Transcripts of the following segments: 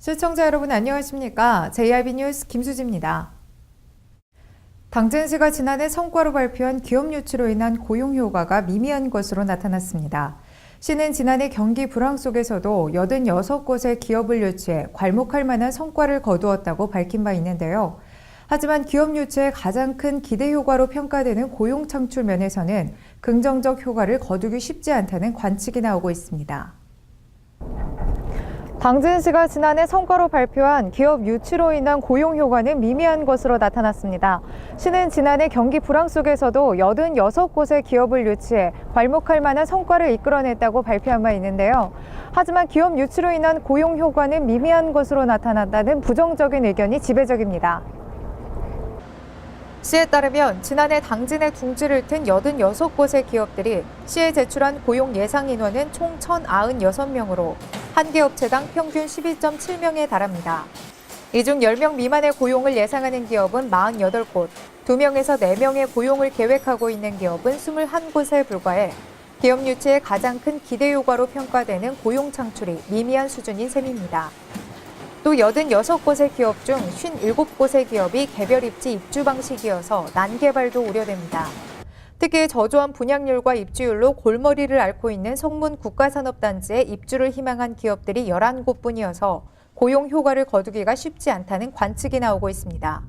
시청자 여러분 안녕하십니까? JIB 뉴스 김수지입니다. 당진시가 지난해 성과로 발표한 기업 유치로 인한 고용 효과가 미미한 것으로 나타났습니다. 시는 지난해 경기 불황 속에서도 86곳의 기업을 유치해 괄목할 만한 성과를 거두었다고 밝힌 바 있는데요. 하지만 기업 유치의 가장 큰 기대 효과로 평가되는 고용 창출 면에서는 긍정적 효과를 거두기 쉽지 않다는 관측이 나오고 있습니다. 당진시가 지난해 성과로 발표한 기업 유치로 인한 고용 효과는 미미한 것으로 나타났습니다. 시는 지난해 경기 불황 속에서도 86곳의 기업을 유치해 괄목할 만한 성과를 이끌어냈다고 발표한 바 있는데요. 하지만 기업 유치로 인한 고용 효과는 미미한 것으로 나타났다는 부정적인 의견이 지배적입니다. 시에 따르면 지난해 당진에 둥지를 튼 86곳의 기업들이 시에 제출한 고용 예상 인원은 총 1,096명으로 한 개 업체당 평균 12.7명에 달합니다. 이 중 10명 미만의 고용을 예상하는 기업은 48곳, 2명에서 4명의 고용을 계획하고 있는 기업은 21곳에 불과해 기업 유치의 가장 큰 기대 효과로 평가되는 고용 창출이 미미한 수준인 셈입니다. 또 86곳의 기업 중 57곳의 기업이 개별 입지 입주 방식이어서 난개발도 우려됩니다. 특히 저조한 분양률과 입주율로 골머리를 앓고 있는 성문 국가산업단지에 입주를 희망한 기업들이 11곳뿐이어서 고용 효과를 거두기가 쉽지 않다는 관측이 나오고 있습니다.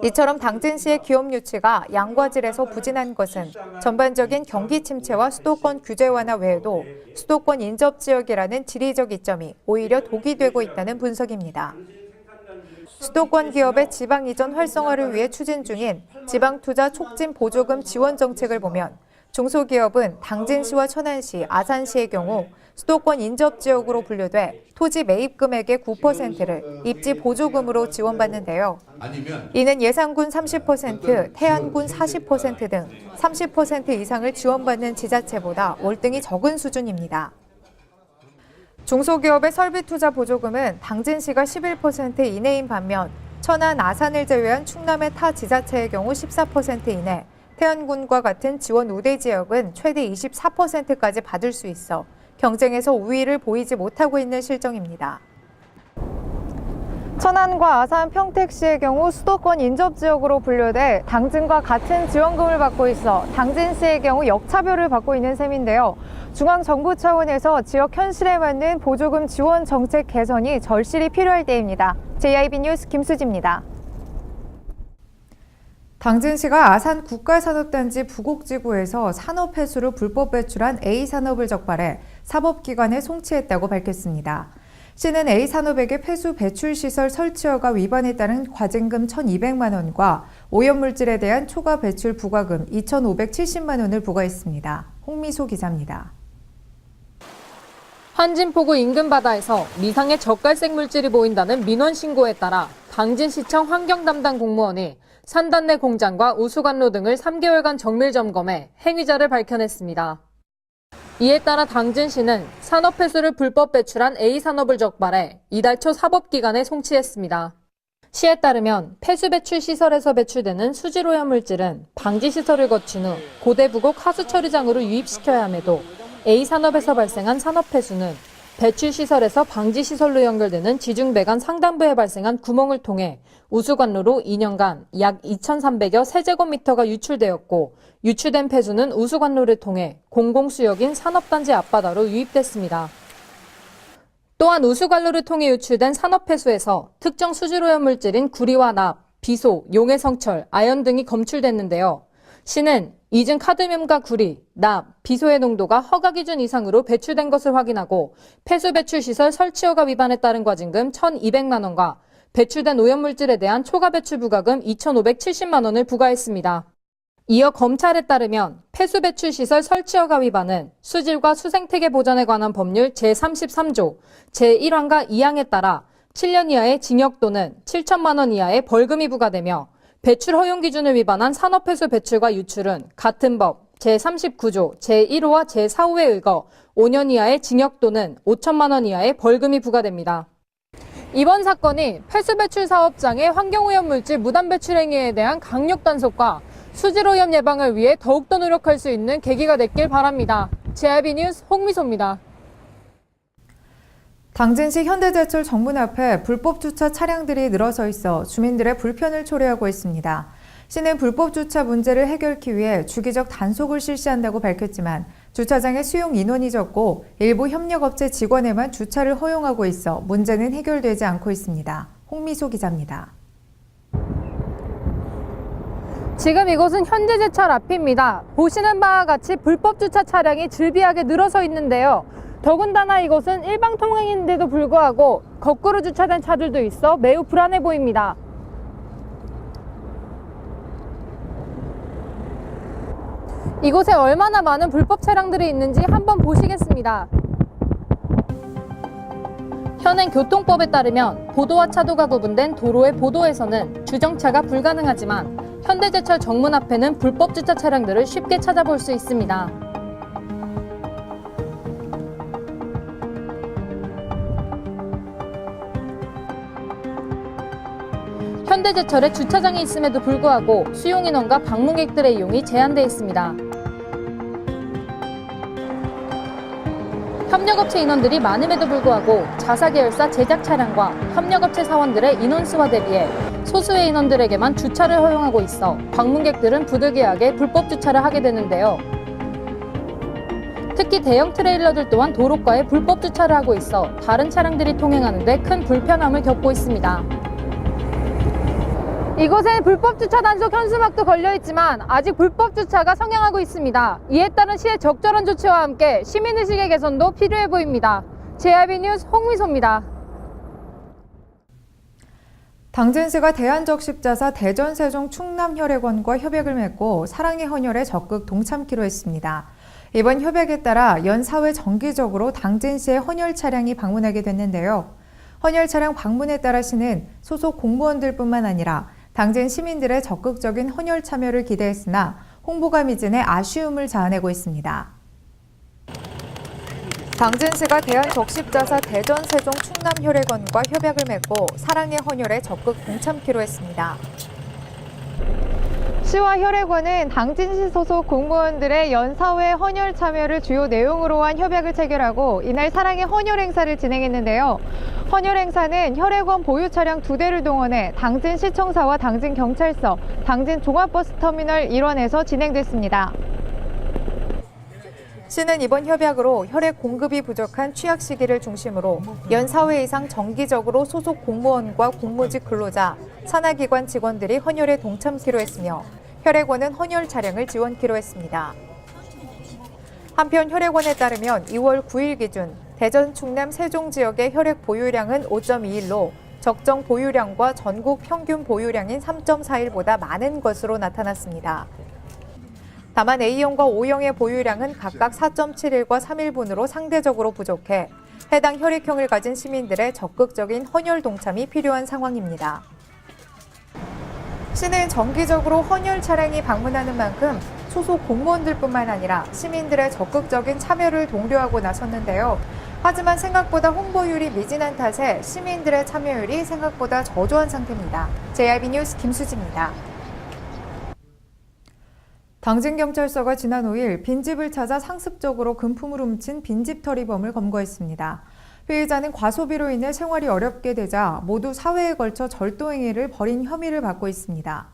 이처럼 당진시의 기업 유치가 양과질에서 부진한 것은 전반적인 경기 침체와 수도권 규제 완화 외에도 수도권 인접 지역이라는 지리적 이점이 오히려 독이 되고 있다는 분석입니다. 수도권 기업의 지방 이전 활성화를 위해 추진 중인 지방투자 촉진 보조금 지원 정책을 보면 중소기업은 당진시와 천안시, 아산시의 경우 수도권 인접 지역으로 분류돼 토지 매입 금액의 9%를 입지 보조금으로 지원받는데요. 이는 예산군 30%, 태안군 40% 등 30% 이상을 지원받는 지자체보다 월등히 적은 수준입니다. 중소기업의 설비투자 보조금은 당진시가 11% 이내인 반면 천안, 아산을 제외한 충남의 타 지자체의 경우 14% 이내, 태안군과 같은 지원 우대 지역은 최대 24%까지 받을 수 있어 경쟁에서 우위를 보이지 못하고 있는 실정입니다. 천안과 아산, 평택시의 경우 수도권 인접지역으로 분류돼 당진과 같은 지원금을 받고 있어 당진시의 경우 역차별을 받고 있는 셈인데요. 중앙정부 차원에서 지역 현실에 맞는 보조금 지원 정책 개선이 절실히 필요할 때입니다. JIB 뉴스 김수지입니다. 당진시가 아산 국가산업단지 부곡지구에서 산업폐수로 불법 배출한 A산업을 적발해 사법기관에 송치했다고 밝혔습니다. 시는 A산업에게 폐수 배출시설 설치허가 위반에 따른 과징금 1,200만 원과 오염물질에 대한 초과 배출 부과금 2,570만 원을 부과했습니다. 홍미소 기자입니다. 한진포구 인근 바다에서 미상의 적갈색 물질이 보인다는 민원 신고에 따라 당진시청 환경 담당 공무원이 산단 내 공장과 우수관로 등을 3개월간 정밀 점검해 행위자를 밝혀냈습니다. 이에 따라 당진시는 산업폐수를 불법 배출한 A산업을 적발해 이달 초 사법기관에 송치했습니다. 시에 따르면 폐수 배출 시설에서 배출되는 수질오염 물질은 방지시설을 거친 후 고대부곡 하수처리장으로 유입시켜야 함에도 A산업에서 발생한 산업폐수는 배출시설에서 방지시설로 연결되는 지중배관 상단부에 발생한 구멍을 통해 우수관로로 2년간 약 2,300여 세제곱미터가 유출되었고 유출된 폐수는 우수관로를 통해 공공수역인 산업단지 앞바다로 유입됐습니다. 또한 우수관로를 통해 유출된 산업폐수에서 특정 수질오염 물질인 구리와 납, 비소, 용해성철, 아연 등이 검출됐는데요. 시는 이중 카드뮴과 구리, 납, 비소의 농도가 허가 기준 이상으로 배출된 것을 확인하고 폐수 배출 시설 설치허가 위반에 따른 과징금 1,200만 원과 배출된 오염물질에 대한 초과 배출 부과금 2,570만 원을 부과했습니다. 이어 검찰에 따르면 폐수 배출 시설 설치허가 위반은 수질과 수생태계 보전에 관한 법률 제33조 제1항과 2항에 따라 7년 이하의 징역 또는 7천만 원 이하의 벌금이 부과되며 배출 허용 기준을 위반한 산업폐수 배출과 유출은 같은 법 제39조 제1호와 제4호에 의거 5년 이하의 징역 또는 5천만 원 이하의 벌금이 부과됩니다. 이번 사건이 폐수 배출 사업장의 환경오염 물질 무단 배출 행위에 대한 강력 단속과 수질오염 예방을 위해 더욱더 노력할 수 있는 계기가 됐길 바랍니다. JIB 뉴스 홍미소입니다. 당진시 현대제철 정문 앞에 불법 주차 차량들이 늘어서 있어 주민들의 불편을 초래하고 있습니다. 시는 불법 주차 문제를 해결하기 위해 주기적 단속을 실시한다고 밝혔지만 주차장의 수용 인원이 적고 일부 협력업체 직원에만 주차를 허용하고 있어 문제는 해결되지 않고 있습니다. 홍미소 기자입니다. 지금 이곳은 현대제철 앞입니다. 보시는 바와 같이 불법 주차 차량이 즐비하게 늘어서 있는데요. 더군다나 이곳은 일방 통행인데도 불구하고 거꾸로 주차된 차들도 있어 매우 불안해 보입니다. 이곳에 얼마나 많은 불법 차량들이 있는지 한번 보시겠습니다. 현행 교통법에 따르면 보도와 차도가 구분된 도로의 보도에서는 주정차가 불가능하지만 현대제철 정문 앞에는 불법 주차 차량들을 쉽게 찾아볼 수 있습니다. 현대제철에 주차장이 있음에도 불구하고 수용인원과 방문객들의 이용이 제한돼 있습니다. 협력업체 인원들이 많음에도 불구하고 자사 계열사 제작 차량과 협력업체 사원들의 인원수와 대비해 소수의 인원들에게만 주차를 허용하고 있어 방문객들은 부득이하게 불법 주차를 하게 되는데요. 특히 대형 트레일러들 또한 도로가에 불법 주차를 하고 있어 다른 차량들이 통행하는 데 큰 불편함을 겪고 있습니다. 이곳에 불법 주차 단속 현수막도 걸려있지만 아직 불법 주차가 성행하고 있습니다. 이에 따른 시의 적절한 조치와 함께 시민의식의 개선도 필요해 보입니다. JRB 뉴스 홍미소입니다. 당진시가 대한적십자사 대전세종 충남혈액원과 협약을 맺고 사랑의 헌혈에 적극 동참키로 했습니다. 이번 협약에 따라 연 4회 정기적으로 당진시의 헌혈 차량이 방문하게 됐는데요. 헌혈 차량 방문에 따라 시는 소속 공무원들뿐만 아니라 당진 시민들의 적극적인 헌혈 참여를 기대했으나 홍보가 미진해 아쉬움을 자아내고 있습니다. 당진시가 대한적십자사 대전세종 충남혈액원과 협약을 맺고 사랑의 헌혈에 적극 동참키로 했습니다. 시와 혈액원은 당진시 소속 공무원들의 연사회 헌혈 참여를 주요 내용으로 한 협약을 체결하고 이날 사랑의 헌혈 행사를 진행했는데요. 헌혈 행사는 혈액원 보유 차량 2대를 동원해 당진시청사와 당진경찰서, 당진종합버스터미널 일원에서 진행됐습니다. 시는 이번 협약으로 혈액 공급이 부족한 취약 시기를 중심으로 연 4회 이상 정기적으로 소속 공무원과 공무직 근로자, 산하기관 직원들이 헌혈에 동참키로 했으며 혈액원은 헌혈 차량을 지원키로 했습니다. 한편 혈액원에 따르면 2월 9일 기준 대전, 충남, 세종 지역의 혈액 보유량은 5.21로 적정 보유량과 전국 평균 보유량인 3.41보다 많은 것으로 나타났습니다. 다만 A형과 O형의 보유량은 각각 4.71과 3일분으로 상대적으로 부족해 해당 혈액형을 가진 시민들의 적극적인 헌혈 동참이 필요한 상황입니다. 시는 정기적으로 헌혈 차량이 방문하는 만큼 소속 공무원들뿐만 아니라 시민들의 적극적인 참여를 독려하고 나섰는데요. 하지만 생각보다 홍보율이 미진한 탓에 시민들의 참여율이 생각보다 저조한 상태입니다. JRB 뉴스 김수지입니다. 당진경찰서가 지난 5일 빈집을 찾아 상습적으로 금품을 훔친 빈집털이범을 검거했습니다. 피해자는 과소비로 인해 생활이 어렵게 되자 모두 4회에 걸쳐 절도행위를 벌인 혐의를 받고 있습니다.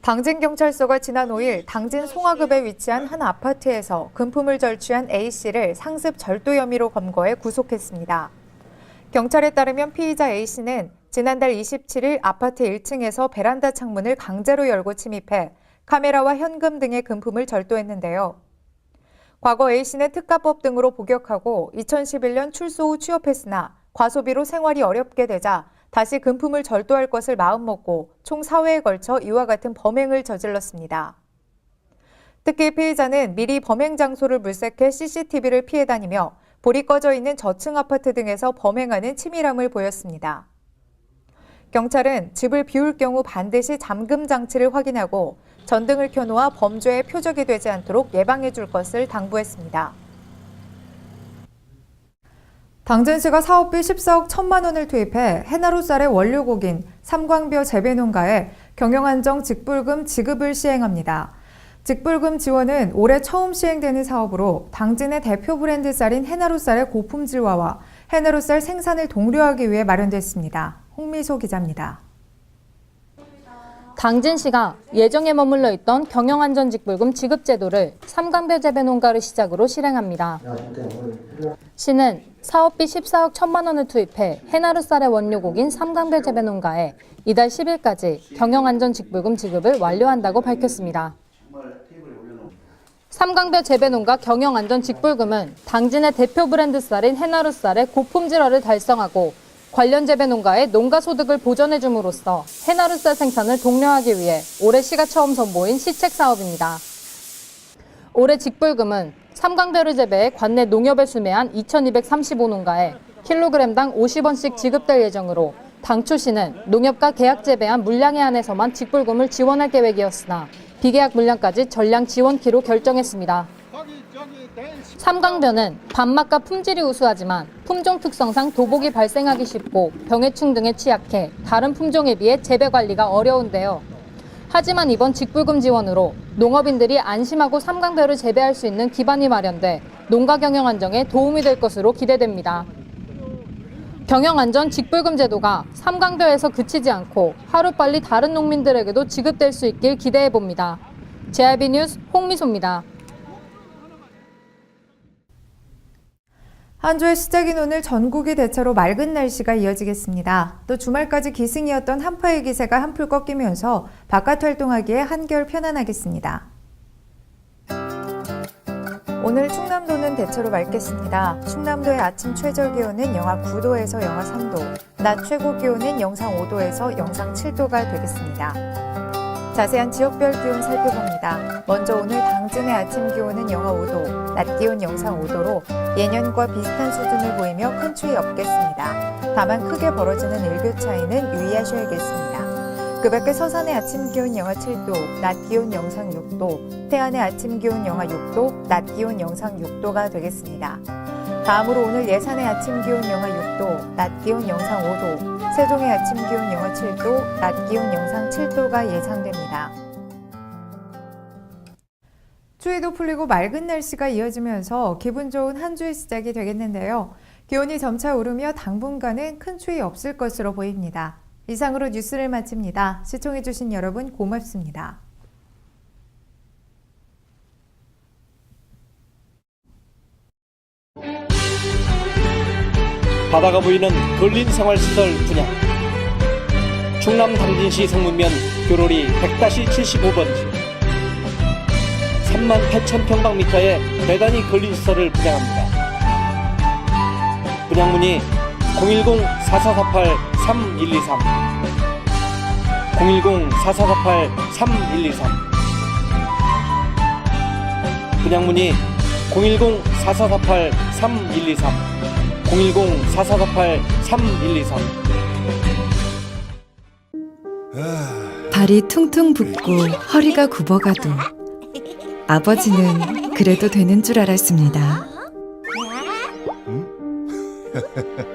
당진경찰서가 지난 5일 당진 송화급에 위치한 한 아파트에서 금품을 절취한 A씨를 상습 절도 혐의로 검거해 구속했습니다. 경찰에 따르면 피의자 A씨는 지난달 27일 아파트 1층에서 베란다 창문을 강제로 열고 침입해 카메라와 현금 등의 금품을 절도했는데요. 과거 A씨는 특가법 등으로 복역하고 2011년 출소 후 취업했으나 과소비로 생활이 어렵게 되자 다시 금품을 절도할 것을 마음먹고 총 4회에 걸쳐 이와 같은 범행을 저질렀습니다. 특히 피의자는 미리 범행 장소를 물색해 CCTV를 피해 다니며 불이 꺼져 있는 저층 아파트 등에서 범행하는 치밀함을 보였습니다. 경찰은 집을 비울 경우 반드시 잠금 장치를 확인하고 전등을 켜놓아 범죄의 표적이 되지 않도록 예방해 줄 것을 당부했습니다. 당진시가 사업비 14억 1천만 원을 투입해 해나루 쌀의 원료국인 삼광뼈 재배 농가에 경영안정 직불금 지급을 시행합니다. 직불금 지원은 올해 처음 시행되는 사업으로 당진의 대표 브랜드 쌀인 해나루 쌀의 고품질화와 해나루 쌀 생산을 독려하기 위해 마련됐습니다. 홍미소 기자입니다. 당진시가 예정에 머물러 있던 경영안전직불금 지급 제도를 삼강별 재배 농가를 시작으로 실행합니다. 시는 사업비 14억 1천만 원을 투입해 해나루 쌀의 원료곡인 삼강별 재배 농가에 이달 10일까지 경영안전직불금 지급을 완료한다고 밝혔습니다. 삼강별 재배농가 경영안전직불금은 당진의 대표 브랜드 쌀인 해나루 쌀의 고품질화를 달성하고 관련 재배농가의 농가소득을 보전해줌으로써 해나루 쌀 생산을 독려하기 위해 올해 시가 처음 선보인 시책 사업입니다. 올해 직불금은 삼강별을 재배해 관내 농협에 수매한 2,235농가에 킬로그램당 50원씩 지급될 예정으로 당초 시는 농협과 계약 재배한 물량에 한해서만 직불금을 지원할 계획이었으나 비계약 물량까지 전량 지원키로 결정했습니다. 삼강변은 밥맛과 품질이 우수하지만 품종 특성상 도복이 발생하기 쉽고 병해충 등에 취약해 다른 품종에 비해 재배 관리가 어려운데요. 하지만 이번 직불금 지원으로 농업인들이 안심하고 삼강별을 재배할 수 있는 기반이 마련돼 농가 경영 안정에 도움이 될 것으로 기대됩니다. 경영안전 직불금 제도가 삼강별에서 그치지 않고 하루빨리 다른 농민들에게도 지급될 수 있길 기대해봅니다. JRB 뉴스 홍미소입니다. 한 주의 시작인 오늘 전국이 대체로 맑은 날씨가 이어지겠습니다. 또 주말까지 기승이었던 한파의 기세가 한풀 꺾이면서 바깥 활동하기에 한결 편안하겠습니다. 오늘 충남도는 대체로 맑겠습니다. 충남도의 아침 최저 기온은 영하 9도에서 영하 3도, 낮 최고 기온은 영상 5도에서 영상 7도가 되겠습니다. 자세한 지역별 기온 살펴봅니다. 먼저 오늘 당진의 아침 기온은 영하 5도, 낮 기온 영상 5도로 예년과 비슷한 수준을 보이며 큰 추위 없겠습니다. 다만 크게 벌어지는 일교 차이는 유의하셔야겠습니다. 그 밖에 서산의 아침 기온 영하 7도, 낮 기온 영상 6도, 태안의 아침 기온 영하 6도, 낮 기온 영상 6도가 되겠습니다. 다음으로 오늘 예산의 아침 기온 영하 6도, 낮 기온 영상 5도, 세종의 아침 기온 영하 7도, 낮 기온 영상 7도가 예상됩니다. 추위도 풀리고 맑은 날씨가 이어지면서 기분 좋은 한 주의 시작이 되겠는데요. 기온이 점차 오르며 당분간은 큰 추위 없을 것으로 보입니다. 이상으로 뉴스를 마칩니다. 시청해주신 여러분 고맙습니다. 바다가 보이는 근린생활시설 분양. 충남 당진시 성문면 교로리 100-75번지 38,000평방미터의 대단위 근린시설을 분양합니다. 분양문의 010-4448-3123 010-4448-3123 분양문의 010-4448-3123 010-4448-3123 발이 퉁퉁 붓고 허리가 굽어가도 아버지는 그래도 되는 줄 알았습니다.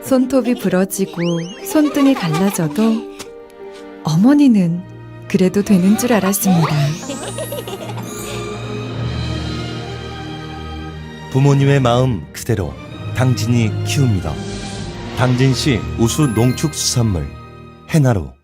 손톱이 부러지고 손등이 갈라져도 어머니는 그래도 되는 줄 알았습니다. 부모님의 마음 그대로 당진이 키웁니다. 당진시 우수 농축수산물 해나루.